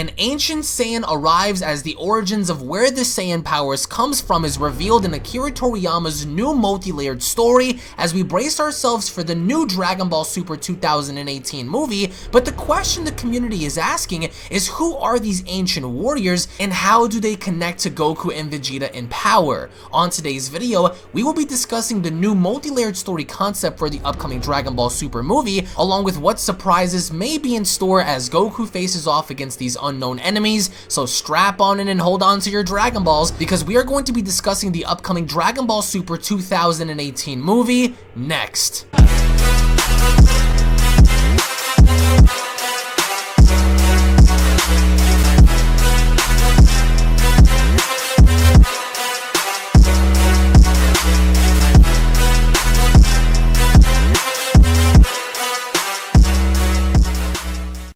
An ancient Saiyan arrives as the origins of where the Saiyan powers comes from is revealed in Akira Toriyama's new multi-layered story as we brace ourselves for the new Dragon Ball Super 2018 movie. But the question the community is asking is, who are these ancient warriors and how do they connect to Goku and Vegeta in power? On today's video, we will be discussing the new multi-layered story concept for the upcoming Dragon Ball Super movie, along with what surprises may be in store as Goku faces off against these unknown enemies. So strap on in and hold on to your Dragon Balls, because we are going to be discussing the upcoming Dragon Ball Super 2018 movie next.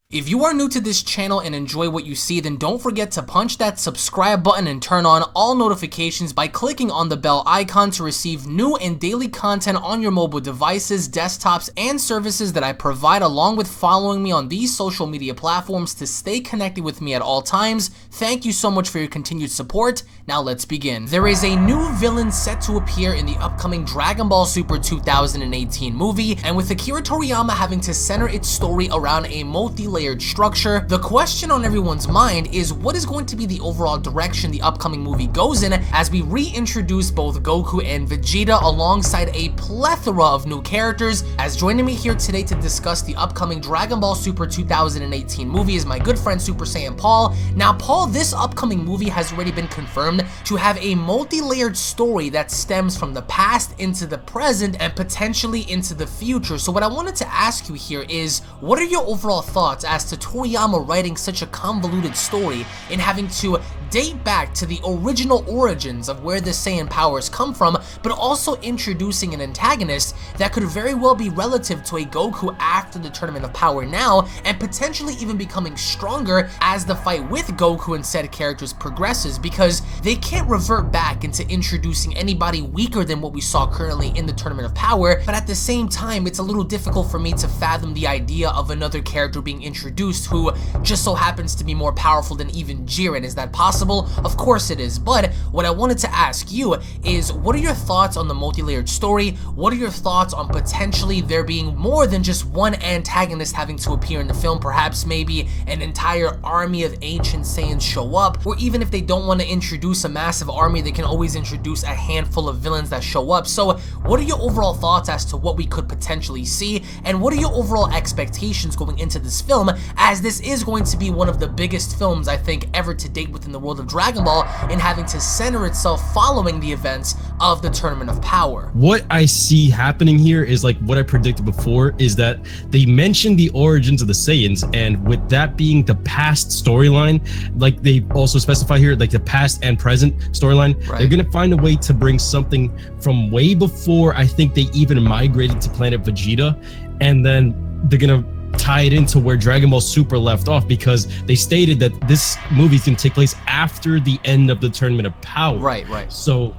If you are new to this channel and enjoy what you see, then don't forget to punch that subscribe button and turn on all notifications by clicking on the bell icon to receive new and daily content on your mobile devices, desktops, and services that I provide, along with following me on these social media platforms to stay connected with me at all times. Thank you so much for your continued support. Now let's begin. There is a new villain set to appear in the upcoming Dragon Ball Super 2018 movie, and with Akira Toriyama having to center its story around a multi-layered structure, the question on everyone's mind is, what is going to be the overall direction the upcoming movie goes in as we reintroduce both Goku and Vegeta alongside a plethora of new characters. As joining me here today to discuss the upcoming Dragon Ball Super 2018 movie is my good friend Super Saiyan Paul. Now Paul, this upcoming movie has already been confirmed to have a multi-layered story that stems from the past into the present and potentially into the future. So what I wanted to ask you here is, what are your overall thoughts as to Toriyama writing such a convoluted story and having to date back to the original origins of where the Saiyan powers come from, but also introducing an antagonist that could very well be relative to a Goku after the Tournament of Power now, and potentially even becoming stronger as the fight with Goku and said characters progresses, because they can't revert back into introducing anybody weaker than what we saw currently in the Tournament of Power. But at the same time, it's a little difficult for me to fathom the idea of another character being introduced who just so happens to be more powerful than even Jiren. Is that possible? Of course it is, but what I wanted to ask you is, what are your thoughts on the multi-layered story? What are your thoughts on potentially there being more than just one antagonist having to appear in the film? Perhaps maybe an entire army of ancient Saiyans show up, or even if they don't want to introduce a massive army, they can always introduce a handful of villains that show up. So what are your overall thoughts as to what we could potentially see, and what are your overall expectations going into this film, as this is going to be one of the biggest films I think ever to date within the world of Dragon Ball, and having to center itself following the events of the Tournament of Power? What I see happening here is like what I predicted before, is that they mentioned the origins of the Saiyans, and with that being the past storyline, like they also specify here, like the past and present storyline, right, they're gonna find a way to bring something from way before I think they even migrated to planet Vegeta, and then they're gonna tie it into where Dragon Ball Super left off, because they stated that this movie can take place after the end of the Tournament of Power. Right. So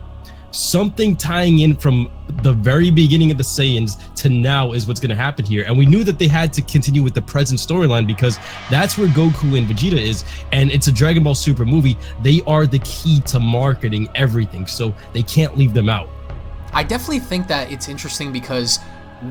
something tying in from the very beginning of the Saiyans to now is what's going to happen here. And we knew that they had to continue with the present storyline, because that's where Goku and Vegeta is, and it's a Dragon Ball Super movie. They are the key to marketing everything, so they can't leave them out. I definitely think that it's interesting because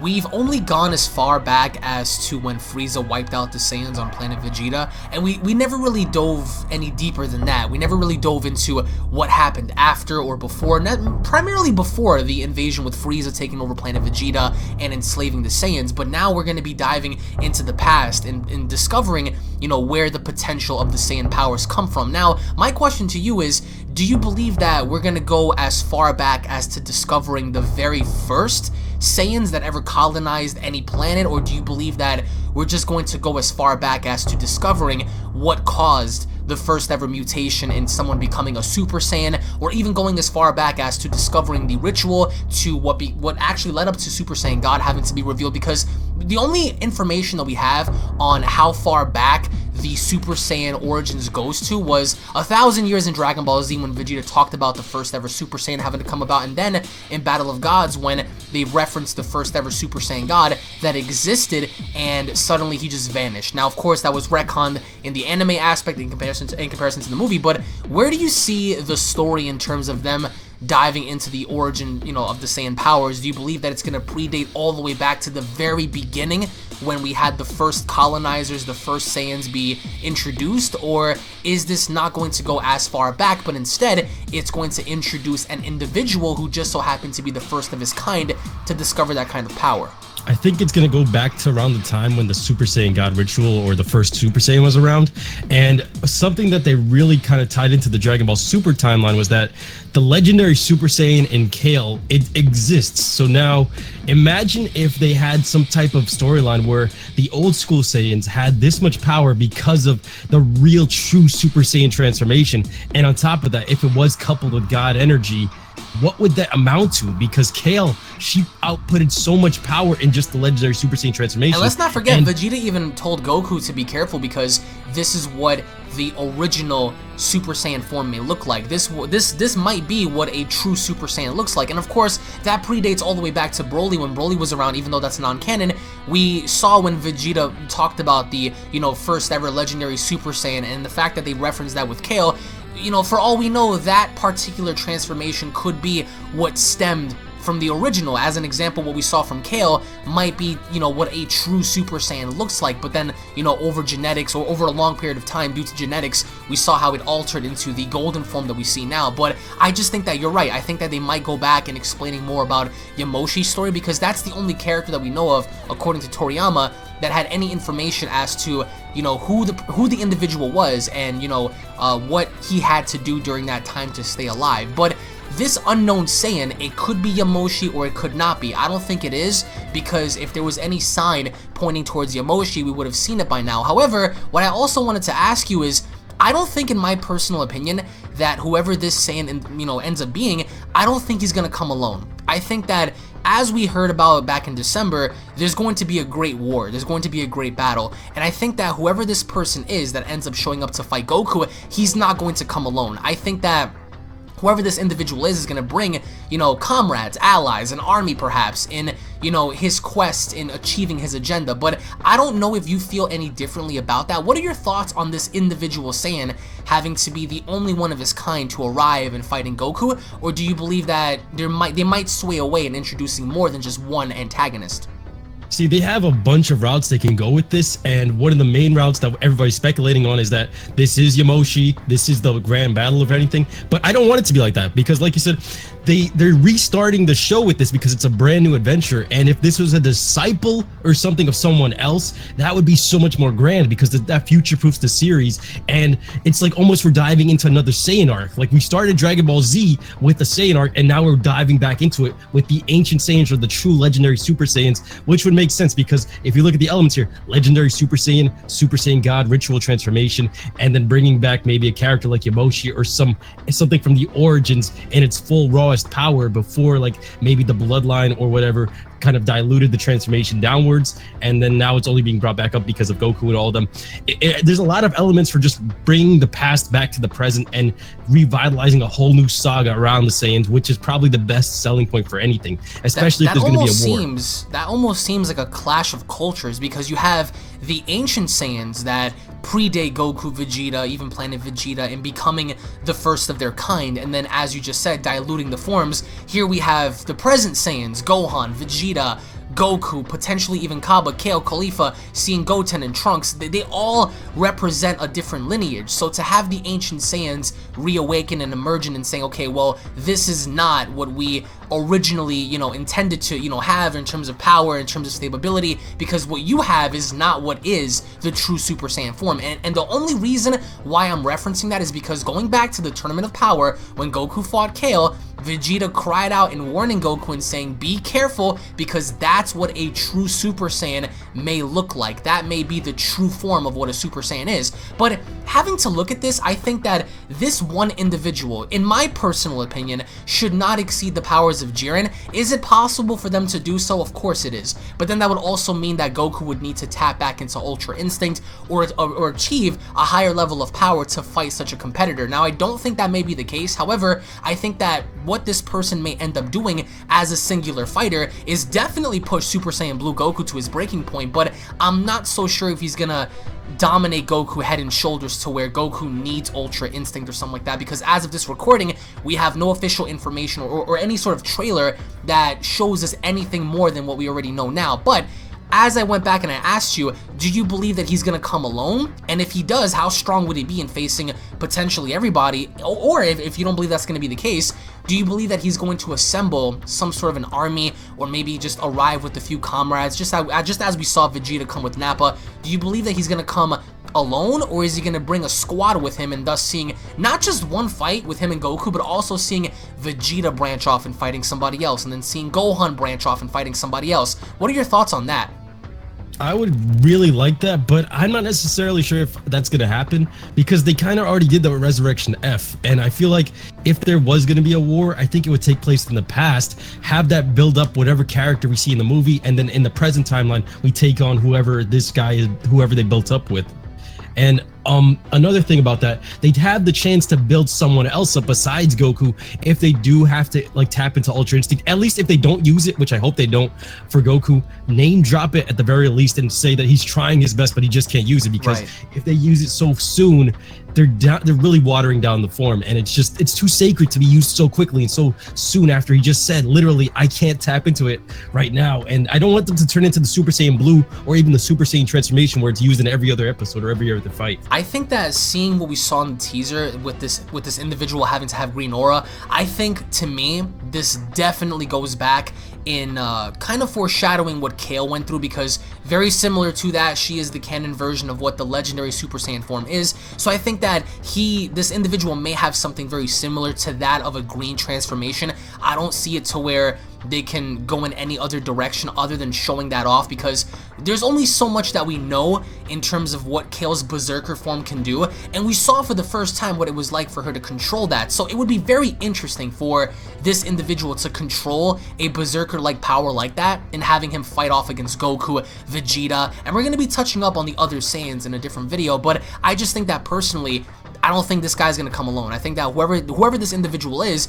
we've only gone as far back as to when Frieza wiped out the Saiyans on planet Vegeta, and we never really dove any deeper than that. We never really dove into what happened after or before, primarily before the invasion with Frieza taking over planet Vegeta and enslaving the Saiyans. But now we're going to be diving into the past and discovering, you know, where the potential of the Saiyan powers come from. Now, my question to you is, do you believe that we're going to go as far back as to discovering the very first Saiyans that ever colonized any planet, or do you believe that we're just going to go as far back as to discovering what caused the first ever mutation in someone becoming a Super Saiyan, or even going as far back as to discovering the ritual to what actually led up to Super Saiyan God having to be revealed? Because the only information that we have on how far back the Super Saiyan origins goes to was 1,000 years in Dragon Ball Z, when Vegeta talked about the first ever Super Saiyan having to come about, and then in Battle of Gods when they referenced the first ever Super Saiyan God that existed, and suddenly he just vanished. Now, of course, that was retconned in the anime aspect in comparison to the movie, but where do you see the story in terms of them diving into the origin, of the Saiyan powers? Do you believe that it's going to predate all the way back to the very beginning when we had the first colonizers, the first Saiyans be introduced, or is this not going to go as far back, but instead it's going to introduce an individual who just so happened to be the first of his kind to discover that kind of power? I think it's going to go back to around the time when the Super Saiyan God ritual or the first Super Saiyan was around. And something that they really kind of tied into the Dragon Ball Super timeline was that the legendary Super Saiyan in Kale, it exists. So now imagine if they had some type of storyline where the old school Saiyans had this much power because of the real true Super Saiyan transformation. And on top of that, if it was coupled with God energy, what would that amount to? Because Kale, she outputted so much power in just the legendary Super Saiyan transformation. And let's not forget, Vegeta even told Goku to be careful because this is what the original Super Saiyan form may look like. This might be what a true Super Saiyan looks like. And of course, that predates all the way back to Broly. When Broly was around, even though that's non-canon, we saw when Vegeta talked about the, first ever legendary Super Saiyan, and the fact that they referenced that with Kale, for all we know, that particular transformation could be what stemmed from the original. As an example, what we saw from Kale might be, what a true Super Saiyan looks like, but then, over genetics or over a long period of time due to genetics, we saw how it altered into the golden form that we see now. But I just think that you're right. I think that they might go back and explaining more about Yamoshi's story, because that's the only character that we know of, according to Toriyama, that had any information as to, who the individual was and, what he had to do during that time to stay alive. But this unknown Saiyan, it could be Yamoshi or it could not be. I don't think it is, because if there was any sign pointing towards Yamoshi, we would have seen it by now. However, what I also wanted to ask you is, I don't think, in my personal opinion, that whoever this Saiyan, ends up being, I don't think he's going to come alone. I think that, as we heard about back in December, there's going to be a great war. There's going to be a great battle. And I think that whoever this person is that ends up showing up to fight Goku, he's not going to come alone. I think that whoever this individual is going to bring, comrades, allies, an army perhaps, in, his quest in achieving his agenda. But I don't know if you feel any differently about that. What are your thoughts on this individual Saiyan having to be the only one of his kind to arrive and fighting Goku? Or do you believe that they might sway away in introducing more than just one antagonist? See, they have a bunch of routes they can go with this, and one of the main routes that everybody's speculating on is that this is Yamoshi, this is the grand battle of anything, but I don't want it to be like that, because like you said, they're restarting the show with this because it's a brand new adventure, and if this was a disciple or something of someone else, that would be so much more grand, because that future-proofs the series, and it's like almost we're diving into another Saiyan arc. Like, we started Dragon Ball Z with the Saiyan arc, and now we're diving back into it with the ancient Saiyans, or the true legendary Super Saiyans, which would make sense, because if you look at the elements here, legendary Super Saiyan God, ritual transformation, and then bringing back maybe a character like Yamoshi or something from the origins in its full rawest power before, like maybe the bloodline or whatever kind of diluted the transformation downwards, and then now it's only being brought back up because of Goku and all of them. There's a lot of elements for just bringing the past back to the present and revitalizing a whole new saga around the Saiyans, which is probably the best selling point for anything, especially if there's going to be a war. That almost seems like a clash of cultures, because you have the ancient Saiyans that predate Goku, Vegeta, even Planet Vegeta, in becoming the first of their kind, and then, as you just said, diluting the forms. Here we have the present Saiyans, Gohan, Vegeta, Goku, potentially even Kaba, Kale, Khalifa, seeing Goten and Trunks. They all represent a different lineage. So to have the ancient Saiyans reawaken and emerging and saying, okay, well, this is not what we originally, intended to, have in terms of power, in terms of stability, because what you have is not what is the true Super Saiyan form. And the only reason why I'm referencing that is because, going back to the Tournament of Power, when Goku fought Kale, Vegeta cried out in warning Goku and saying, be careful, because that's what a true Super Saiyan may look like. That may be the true form of what a Super Saiyan is. But having to look at this, I think that this one individual, in my personal opinion, should not exceed the powers powers of Jiren. Is it possible for them to do so? Of course it is. But then that would also mean that Goku would need to tap back into Ultra Instinct or achieve a higher level of power to fight such a competitor. Now, I don't think that may be the case. However, I think that what this person may end up doing as a singular fighter is definitely push Super Saiyan Blue Goku to his breaking point, but I'm not so sure if he's gonna dominate Goku head and shoulders to where Goku needs Ultra Instinct or something like that, because as of this recording, we have no official information or any sort of trailer that shows us anything more than what we already know now. But as I went back and I asked you, do you believe that he's going to come alone? And if he does, how strong would he be in facing potentially everybody? Or if you don't believe that's going to be the case, do you believe that he's going to assemble some sort of an army, or maybe just arrive with a few comrades, just as we saw Vegeta come with Nappa? Do you believe that he's going to come alone, or is he going to bring a squad with him, and thus seeing not just one fight with him and Goku, but also seeing Vegeta branch off and fighting somebody else, and then seeing Gohan branch off and fighting somebody else? What are your thoughts on that? I would really like that, but I'm not necessarily sure if that's going to happen, because they kind of already did the Resurrection F, and I feel like if there was going to be a war, I think it would take place in the past, have that build up whatever character we see in the movie, and then in the present timeline, we take on whoever this guy is, whoever they built up with. And another thing about that, they'd have the chance to build someone else up besides Goku if they do have to like tap into Ultra Instinct. At least if they don't use it, which I hope they don't for Goku, name drop it at the very least and say that he's trying his best, but he just can't use it, because if they use it so soon, they're really watering down the form, and it's too sacred to be used so quickly and so soon after he just said literally I can't tap into it right now. And I don't want them to turn into the Super Saiyan Blue or even the Super Saiyan transformation where it's used in every other episode or every other fight. I think that seeing what we saw in the teaser with this individual having to have green aura, I think to me this definitely goes back in kind of foreshadowing what Kale went through, because very similar to that, she is the canon version of what the legendary Super Saiyan form is. So I think that this individual may have something very similar to that of a green transformation. I don't see it to where they can go in any other direction other than showing that off, because there's only so much that we know in terms of what Kale's Berserker form can do, and we saw for the first time what it was like for her to control that. So it would be very interesting for this individual to control a Berserker-like power like that and having him fight off against Goku, Vegeta, and we're going to be touching up on the other Saiyans in a different video, but I just think that personally, I don't think this guy's going to come alone. I think that whoever this individual is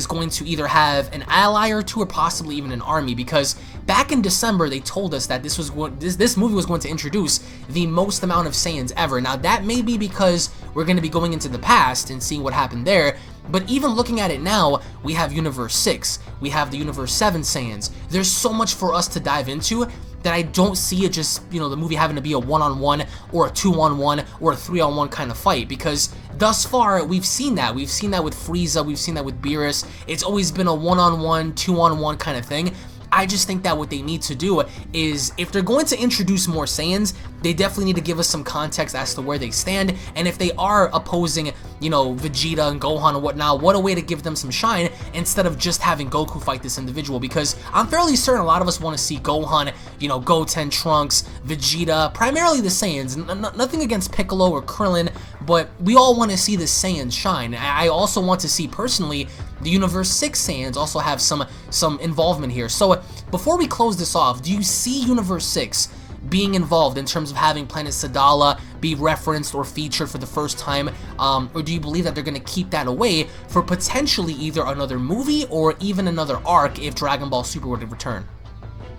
going to either have an ally or two, or possibly even an army, because back in December they told us that this movie was going to introduce the most amount of Saiyans ever. Now that may be because we're going to be going into the past and seeing what happened there, but even looking at it now, we have Universe 6, we have the Universe 7 Saiyans. There's so much for us to dive into that I don't see it just, you know, the movie having to be a 1-on-1 or a 2-on-1 or a 3-on-1 kind of fight, because thus far we've seen that. We've seen that with Frieza, we've seen that with Beerus. It's always been a 1-on-1, 2-on-1 kind of thing. I just think that what they need to do is, if they're going to introduce more Saiyans, they definitely need to give us some context as to where they stand, and if they are opposing, you know, Vegeta and Gohan and whatnot, what a way to give them some shine instead of just having Goku fight this individual, because I'm fairly certain a lot of us want to see Gohan, you know, Goten, Trunks, Vegeta, primarily the Saiyans, nothing against Piccolo or Krillin, but we all want to see the Saiyans shine. I also want to see, personally, the Universe 6 Saiyans also have some involvement here. So before we close this off, do you see Universe 6 being involved in terms of having Planet Sadala be referenced or featured for the first time, or do you believe that they're going to keep that away for potentially either another movie or even another arc if Dragon Ball Super were to return?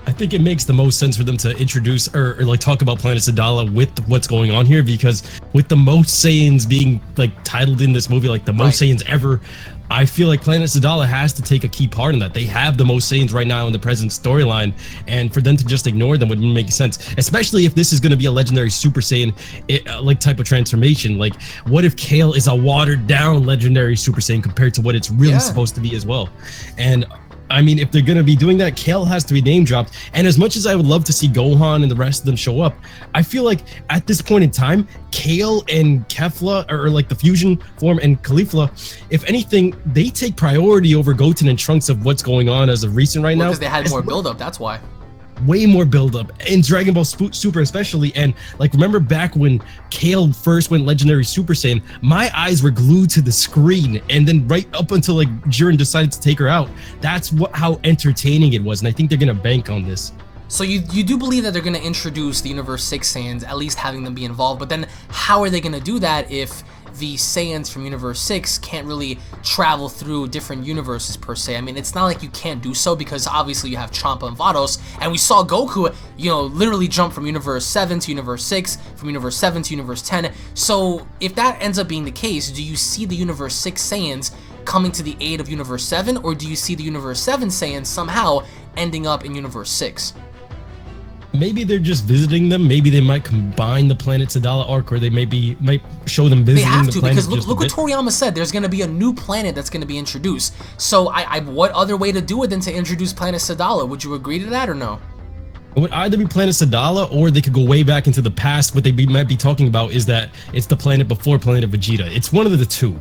I think it makes the most sense for them to introduce or like talk about Planet Sadala with what's going on here, because with the most Saiyans being like titled in this movie, like the most Saiyans ever, I feel like Planet Sadala has to take a key part in that. They have the most Saiyans right now in the present storyline, and for them to just ignore them wouldn't make sense, especially if this is going to be a legendary Super Saiyan like type of transformation. Like, what if Kale is a watered down legendary Super Saiyan compared to what it's really supposed to be as well? And I mean, if they're going to be doing that, Kale has to be name dropped. And as much as I would love to see Gohan and the rest of them show up, I feel like at this point in time, Kale and Kefla, or like the fusion form, and Caulifla, if anything, they take priority over Goten and Trunks of what's going on as of recent right now. Because they had more build-up, that's why. way more build up in Dragon Ball Super especially. And like, remember back when Kale first went Legendary Super Saiyan, my eyes were glued to the screen, and then right up until like Jiren decided to take her out, that's how entertaining it was. And I think they're gonna bank on this. So you do believe that they're going to introduce the Universe 6 Saiyans, at least having them be involved, but then how are they going to do that if the Saiyans from Universe 6 can't really travel through different universes per se? I mean, it's not like you can't do so, because obviously you have Champa and Vados, and we saw Goku, you know, literally jump from Universe 7 to Universe 6, from Universe 7 to Universe 10. So if that ends up being the case, do you see the Universe 6 Saiyans coming to the aid of Universe 7, or do you see the Universe 7 Saiyans somehow ending up in Universe 6? Maybe they're just visiting them. Maybe they might combine the Planet Sadala arc, or they might show them visiting the planet. They have to, because look what Toriyama said. There's going to be a new planet that's going to be introduced. So what other way to do it than to introduce Planet Sadala? Would you agree to that or no? It would either be Planet Sadala, or they could go way back into the past. What they might be talking about is that it's the planet before Planet Vegeta. It's one of the two.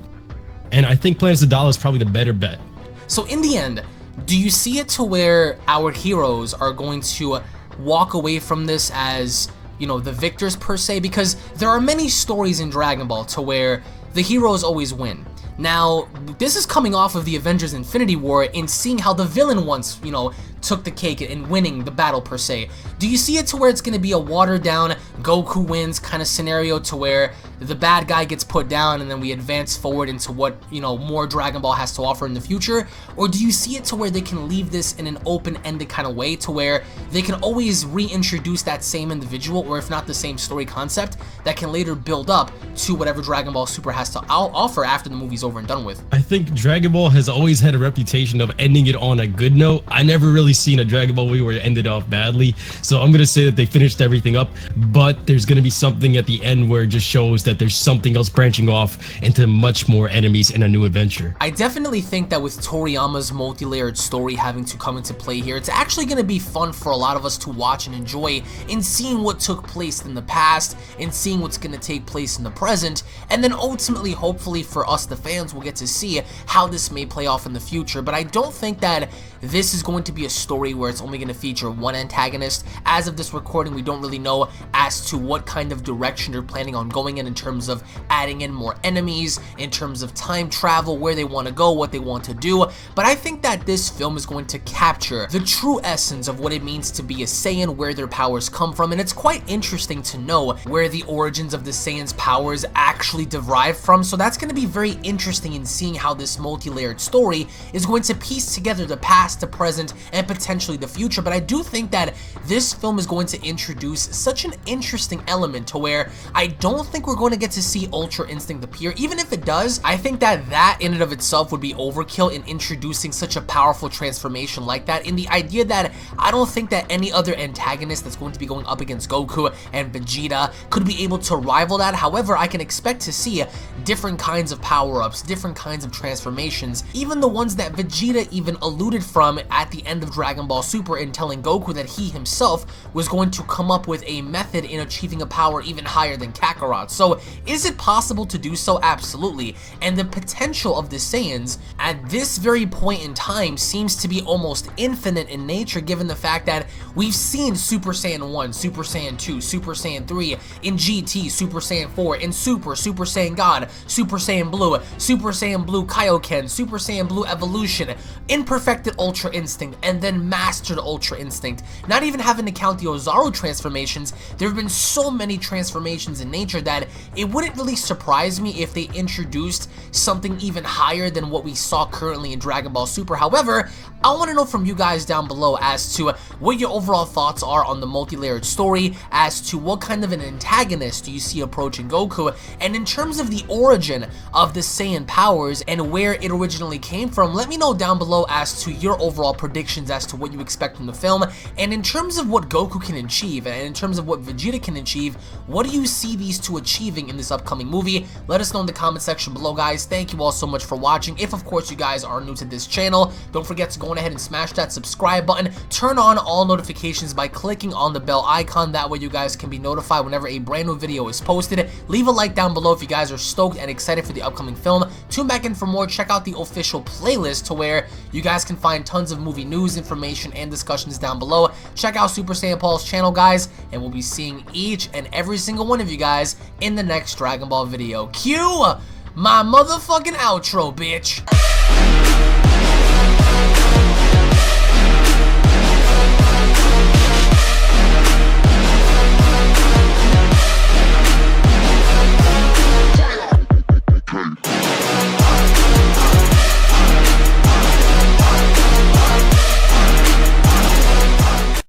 And I think Planet Sadala is probably the better bet. So in the end, do you see it to where our heroes are going to walk away from this as, you know, the victors per se? Because there are many stories in Dragon Ball to where the heroes always win. Now, this is coming off of the Avengers Infinity War and seeing how the villain once, you know, took the cake in winning the battle per se. Do you see it to where it's going to be a watered down Goku wins kind of scenario, to where the bad guy gets put down and then we advance forward into what, you know, more Dragon Ball has to offer in the future? Or do you see it to where they can leave this in an open-ended kind of way, to where they can always reintroduce that same individual, or if not the same story concept, that can later build up to whatever Dragon Ball Super has to offer after the movie's over and done with? I think Dragon Ball has always had a reputation of ending it on a good note. I never really seen a Dragon Ball movie where it ended off badly, so I'm gonna say that they finished everything up, but there's gonna be something at the end where it just shows that there's something else branching off into much more enemies in a new adventure. I definitely think that with Toriyama's multi-layered story having to come into play here, it's actually gonna be fun for a lot of us to watch and enjoy, in seeing what took place in the past and seeing what's gonna take place in the present, and then ultimately, hopefully for us the fans, we'll get to see how this may play off in the future. But I don't think that this is going to be a story where it's only going to feature one antagonist. As of this recording, we don't really know as to what kind of direction they're planning on going in terms of adding in more enemies, in terms of time travel, where they want to go, what they want to do. But I think that this film is going to capture the true essence of what it means to be a Saiyan, where their powers come from, and it's quite interesting to know where the origins of the Saiyan's powers actually derive from. So that's going to be very interesting in seeing how this multi-layered story is going to piece together the past, the present, and potentially the future. But I do think that this film is going to introduce such an interesting element to where I don't think we're going to get to see Ultra Instinct appear. Even if it does, I think that in and of itself would be overkill in introducing such a powerful transformation like that, in the idea that I don't think that any other antagonist that's going to be going up against Goku and Vegeta could be able to rival that. However, I can expect to see different kinds of power-ups, different kinds of transformations, even the ones that Vegeta even alluded from at the end of Dragon Ball Super, in telling Goku that he himself was going to come up with a method in achieving a power even higher than Kakarot. So is it possible to do so? Absolutely. And the potential of the Saiyans at this very point in time seems to be almost infinite in nature, given the fact that we've seen Super Saiyan 1, Super Saiyan 2, Super Saiyan 3, in GT, Super Saiyan 4, in Super Saiyan God, Super Saiyan Blue Kaioken, Super Saiyan Blue Evolution, Imperfected Ultra Instinct, and then Mastered Ultra Instinct. Not even having to count the Ozaru transformations, there have been so many transformations in nature that it wouldn't really surprise me if they introduced something even higher than what we saw currently in Dragon Ball Super. However, I want to know from you guys down below as to what your overall thoughts are on the multi-layered story, as to what kind of an antagonist do you see approaching Goku, and in terms of the origin of the Saiyan powers and where it originally came from. Let me know down below as to your overall predictions as to what you expect from the film, and in terms of what Goku can achieve, and in terms of what Vegeta can achieve, what do you see these two achieving in this upcoming movie? Let us know in the comment section below, guys. Thank you all so much for watching. If, of course, you guys are new to this channel, don't forget to go ahead and smash that subscribe button. Turn on all notifications by clicking on the bell icon. That way you guys can be notified whenever a brand new video is posted. Leave a like down below if you guys are stoked and excited for the upcoming film. film. Tune back in for more. Check out the official playlist to where you guys can find tons of movie news, information, and discussions down below. Check out Super Saiyan Paul's channel, guys, and we'll be seeing each and every single one of you guys in the next Dragon Ball video. Cue my motherfucking outro, bitch.